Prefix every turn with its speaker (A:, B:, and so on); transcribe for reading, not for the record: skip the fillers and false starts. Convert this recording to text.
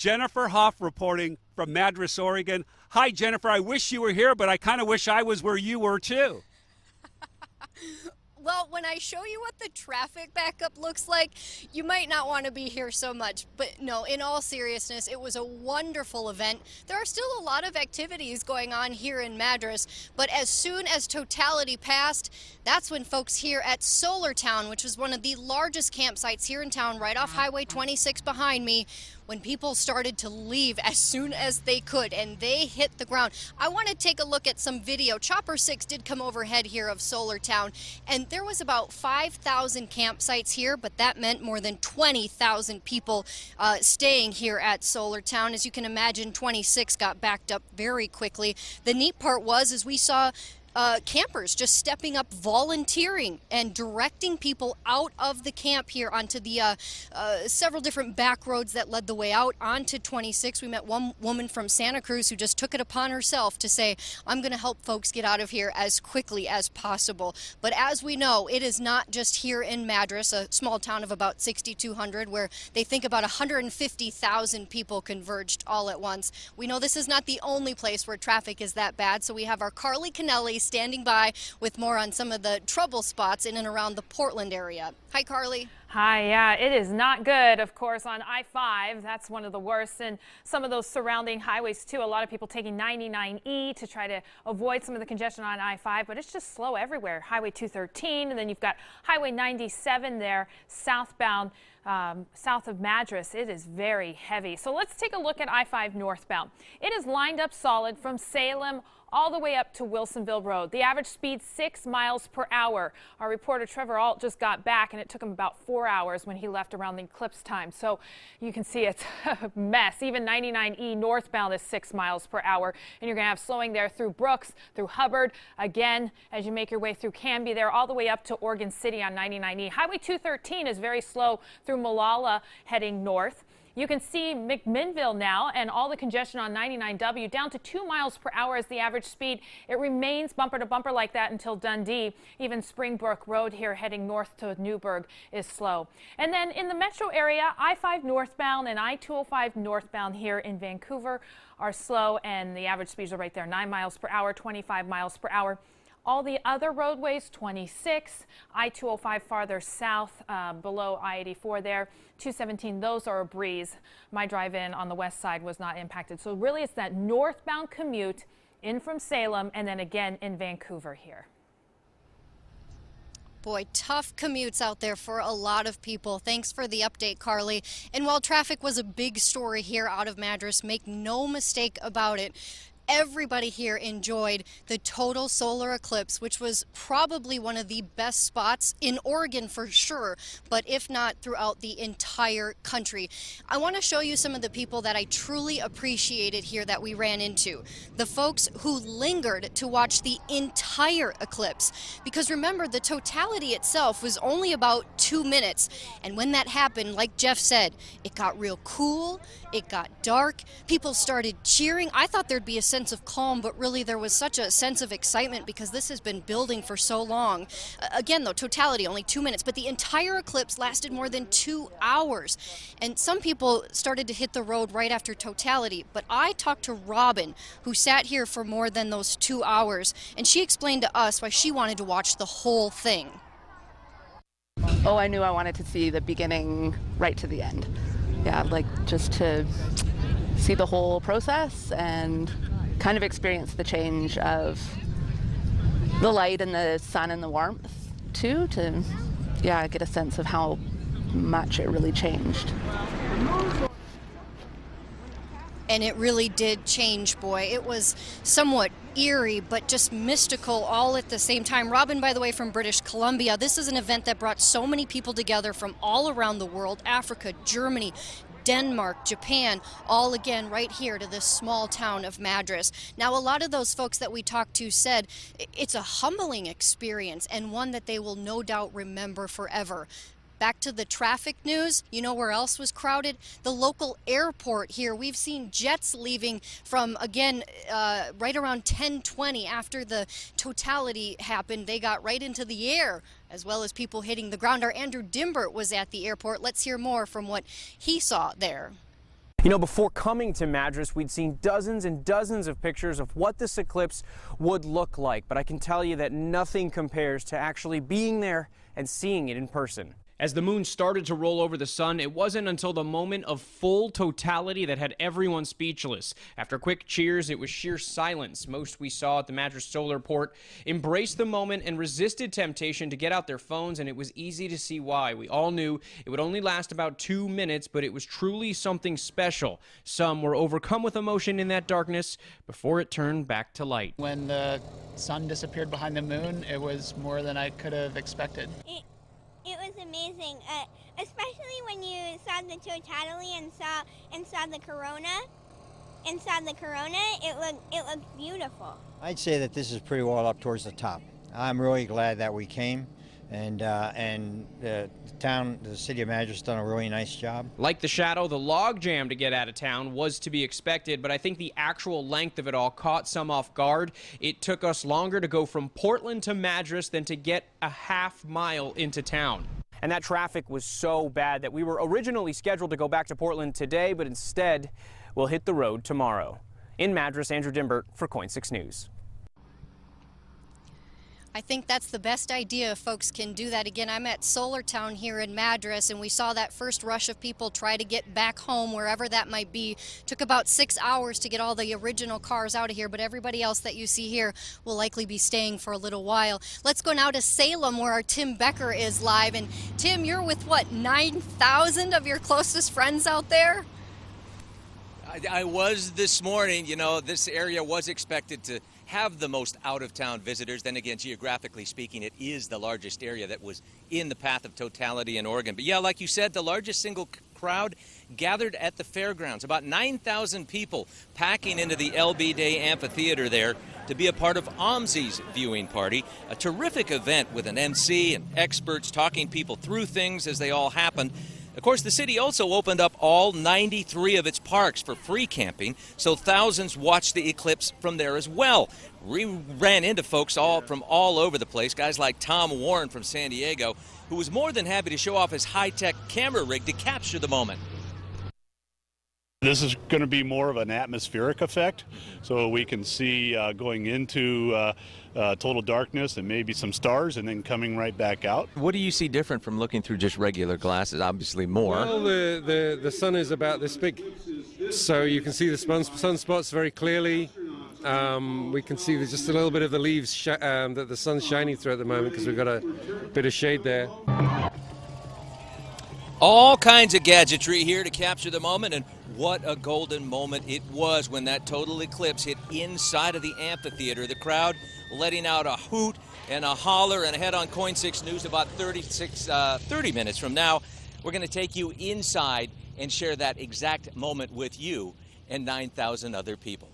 A: Jennifer Hoff reporting from Madras, Oregon. Hi, Jennifer. I wish you were here, but I kind of wish I was where you were, too.
B: Well, when I show you what the traffic backup looks like, you might not want to be here so much. But no, in all seriousness, it was a wonderful event. There are still a lot of activities going on here in Madras, but as soon as totality passed, that's when folks here at Solar Town, which is one of the largest campsites here in town, right off Highway 26 behind me, when people started to leave as soon as they could and they hit the ground. I want to take a look at some video. Chopper 6 did come overhead here of Solar Town, and there was about 5,000 campsites here, but that meant more than 20,000 people staying here at Solar Town. As you can imagine, 26 got backed up very quickly. The neat part was, as we saw campers just stepping up, volunteering and directing people out of the camp here onto the several different back roads that led the way out onto 26. We met one woman from Santa Cruz who just took it upon herself to say, I'm going to help folks get out of here as quickly as possible. But as we know, it is not just here in Madras, a small town of about 6,200, where they think about 150,000 people converged all at once. We know this is not the only place where traffic is that bad, so we have our Carly Kennelly standing by with more on some of the trouble spots in and around the Portland area. Hi, Carly.
C: Hi, yeah, it is not good, of course, on I-5. That's one of the worst, and some of those surrounding highways, too. A lot of people taking 99E to try to avoid some of the congestion on I-5, but it's just slow everywhere. Highway 213, and then you've got Highway 97 there, southbound, south of Madras. It is very heavy. So let's take a look at I-5 northbound. It is lined up solid from Salem all the way up to Wilsonville Road. The average speed 6 miles per hour. Our reporter Trevor Alt just got back, and it took him about 4 hours when he left around the Eclipse time. So you can see it's a mess. Even 99E northbound is 6 miles per hour, and you're going to have slowing there through Brooks, through Hubbard, again as you make your way through Canby there, all the way up to Oregon City on 99E. Highway 213 is very slow through Molalla heading north. You can see McMinnville now, and all the congestion on 99W down to 2 miles per hour is the average speed. It remains bumper to bumper like that until Dundee. Even Springbrook Road here heading north to Newburgh is slow. And then in the metro area, I-5 northbound and I-205 northbound here in Vancouver are slow, and the average speeds are right there, 9 miles per hour, 25 miles per hour. All the other roadways, 26, I-205 farther south below I-84 there, 217, those are a breeze. My drive-in on the west side was not impacted. So really it's that northbound commute in from Salem and then again in Vancouver here.
B: Boy, tough commutes out there for a lot of people. Thanks for the update, Carly. And while traffic was a big story here out of Madras, make no mistake about it, everybody here enjoyed the total solar eclipse, which was probably one of the best spots in Oregon for sure, but if not throughout the entire country. I want to show you some of the people that I truly appreciated here that we ran into. The folks who lingered to watch the entire eclipse. Because remember, the totality itself was only about 2 minutes. And when that happened, like Jeff said, it got real cool, it got dark, people started cheering. I thought there'd be a sense of calm, but really there was such a sense of excitement because this has been building for so long. Again, though, totality only 2 minutes, but the entire eclipse lasted more than 2 hours. And some people started to hit the road right after totality, but I talked to Robin, who sat here for more than those 2 hours, and she explained to us why she wanted to watch the whole thing.
D: Oh, I knew I wanted to see the beginning right to the end. Yeah, like just to see the whole process and kind of experience the change of the light and the sun and the warmth too, to get a sense of how much it really changed.
B: And it really did change, boy. It was somewhat eerie, but just mystical all at the same time. Robin, by the way, from British Columbia, this is an event that brought so many people together from all around the world, Africa, Germany, Denmark, Japan, all again right here to this small town of Madras. Now, a lot of those folks that we talked to said it's a humbling experience and one that they will no doubt remember forever. Back to the traffic news, you know where else was crowded? The local airport here. We've seen jets leaving from, again, right around 10:20 after the totality happened. They got right into the air, as well as people hitting the ground. Our Andrew Dimbert was at the airport. Let's hear more from what he saw there.
E: You know, before coming to Madras, we'd seen dozens and dozens of pictures of what this eclipse would look like, but I can tell you that nothing compares to actually being there and seeing it in person. As the moon started to roll over the sun, it wasn't until the moment of full totality that had everyone speechless. After quick cheers, it was sheer silence. Most we saw at the Madras Solar Port embraced the moment and resisted temptation to get out their phones, and it was easy to see why. We all knew it would only last about 2 minutes, but it was truly something special. Some were overcome with emotion in that darkness before it turned back to light.
F: When the sun disappeared behind the moon, it was more than I could have expected.
G: It was amazing, especially when you saw the totality and saw the corona. It looked beautiful.
H: I'd say that this is pretty well up towards the top. I'm really glad that we came, and the city of Madras done a really nice job.
E: Like the shadow, the log jam to get out of town was to be expected, but I think the actual length of it all caught some off guard. It took us longer to go from Portland to Madras than to get a half-mile into town. And that traffic was so bad that we were originally scheduled to go back to Portland today, but instead we'll hit the road tomorrow. In Madras, Andrew Dimbert for KOIN 6 News.
B: I think that's the best idea if folks can do that. Again, I'm at Solar Town here in Madras, and we saw that first rush of people try to get back home, wherever that might be. Took about 6 hours to get all the original cars out of here, but everybody else that you see here will likely be staying for a little while. Let's go now to Salem, where our Tim Becker is live. And Tim, you're with what, 9,000 of your closest friends out there?
I: I was this morning. You know, this area was expected to have the most out-of-town visitors. Then again, geographically speaking, it is the largest area that was in the path of totality in Oregon. But yeah, like you said, the largest single crowd gathered at the fairgrounds. About 9,000 people packing into the LB Day Amphitheater there to be a part of OMSI's viewing party. A terrific event with an MC and experts talking people through things as they all happened. Of course, the city also opened up all 93 of its parks for free camping, so thousands watched the eclipse from there as well. We ran into folks from all over the place, guys like Tom Warren from San Diego, who was more than happy to show off his high-tech camera rig to capture the moment.
J: This is going to be more of an atmospheric effect, so we can see going into total darkness and maybe some stars and then coming right back out.
I: What do you see different from looking through just regular glasses? Obviously more.
K: Well, the sun is about this big, so you can see the sunspots very clearly. We can see there's just a little bit of the leaves that the sun's shining through at the moment because we've got a bit of shade there.
I: All kinds of gadgetry here to capture the moment, and what a golden moment it was when that total eclipse hit inside of the amphitheater. The crowd letting out a hoot and a holler, and ahead on KOIN 6 News about 30 minutes from now, we're going to take you inside and share that exact moment with you and 9,000 other people.